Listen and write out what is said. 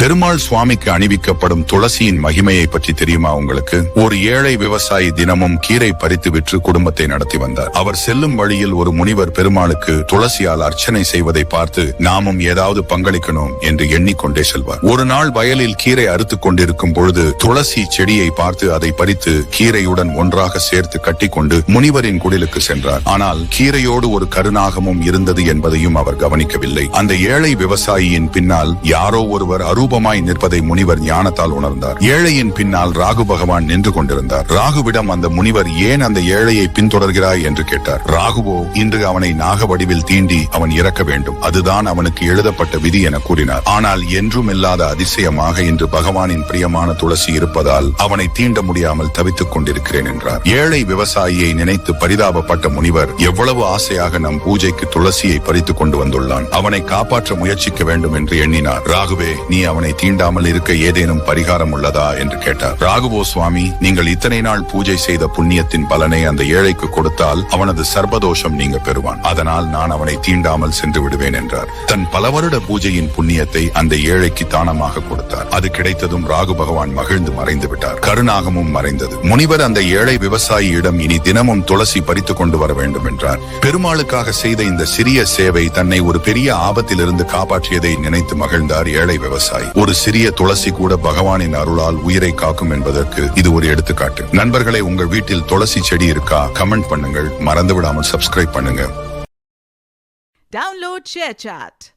பெருமாள் சுவாமிக்கு அணிவிக்கப்படும் துளசியின் மகிமையை பற்றி தெரியுமா உங்களுக்கு? ஒரு ஏழை விவசாயி தினமும் கீரை பறித்து விற்று குடும்பத்தை நடத்தி வந்தார். அவர் செல்லும் வழியில் ஒரு முனிவர் பெருமாளுக்கு துளசியால் அர்ச்சனை செய்வதை பார்த்து நாமும் ஏதாவது பங்களிக்கணும் என்று எண்ணிக்கொண்டே செல்வார். ஒரு நாள் வயலில் கீரை அறுத்துக் கொண்டிருக்கும் பொழுது துளசி செடியை பார்த்து அதை பறித்து கீரையுடன் ஒன்றாக சேர்த்து கட்டிக்கொண்டு முனிவரின் குடிலுக்கு சென்றார். ஆனால் கீரையோடு ஒரு கருநாகமும் இருந்தது என்பதையும் அவர் கவனிக்கவில்லை. அந்த ஏழை விவசாயியின் பின்னால் யாரோ ஒருவர் அரூபமாய் நிற்பதை முனிவர் ஞானத்தால் உணர்ந்தார். ஏழையின் பின்னால் ராகு பகவான் நின்று கொண்டிருந்தார். ராகுவிடம் அந்த முனிவர் ஏன் அந்த ஏழையை பின்தொடர்கிறாய் என்று கேட்டார். ராகுவோ இன்று அவனை நாக வடிவில் தீண்டி அவன் இறக்க வேண்டும், அதுதான் அவனுக்கு எழுதப்பட்ட விதி என கூறினார். ஆனால் என்றும் இல்லாத அதிசயமாக இன்று பகவானின் பிரியமான துளசி இருப்பதால் அவனை தீண்ட முடியாமல் தவித்துக் கொண்டிருக்கிறேன் என்றார். ஏழை விவசாயியை நினைத்து பரிதாபப்பட்ட முனிவர் எவ்வளவு ஆசையாக நம் பூஜைக்கு துளசியை பறித்துக் கொண்டு வந்துள்ளான், அவனை காப்பாற்ற முயற்சிக்க வேண்டும் என்று எண்ணினார். ராகுவே, நீ அவனை தீண்டாமல் இருக்க ஏதேனும் பரிகாரம் உள்ளதா என்று கேட்டார். ராகுவோ, சுவாமி, நீங்கள் இத்தனை நாள் பூஜை செய்த புண்ணியத்தின் பலனை அந்த ஏழைக்கு கொடுத்தால் அவனது சர்பதோஷம் நீங்க பெறுவான், அதனால் நான் அவனை தீண்டாமல் சென்று விடுவேன் என்றார். தன் பல வருட பூஜையின் புண்ணியத்தை அந்த ஏழைக்கு தானமாக கொடுத்தார். அது கிடைத்ததும் ராகு பகவான் மகிழ்ந்து மறைந்து விட்டார். கருநாகமும் மறைந்தது. முனிவர் அந்த ஏழை விவசாயியிடம் இனி தினமும் துளசி பறித்துக் கொண்டு வர வேண்டும் என்றார். பெருமாளுக்காக செய்த இந்த சிறிய சேவை தன்னை ஒரு பெரிய ஆபத்திலிருந்து காப்பாற்றியதை நினைத்து மகிழ்ந்தார் ஏழை விவசாயி. ஒரு சிறிய துளசி கூட பகவானின் அருளால் உயிரை காக்கும் என்பதற்கு இது ஒரு எடுத்துக்காட்டு. நண்பர்களே, உங்கள் வீட்டில் துளசி செடி இருக்கா? கமெண்ட் பண்ணுங்கள். மறந்து விடாமல் சப்ஸ்கிரைப் பண்ணுங்க. Download ShareChat.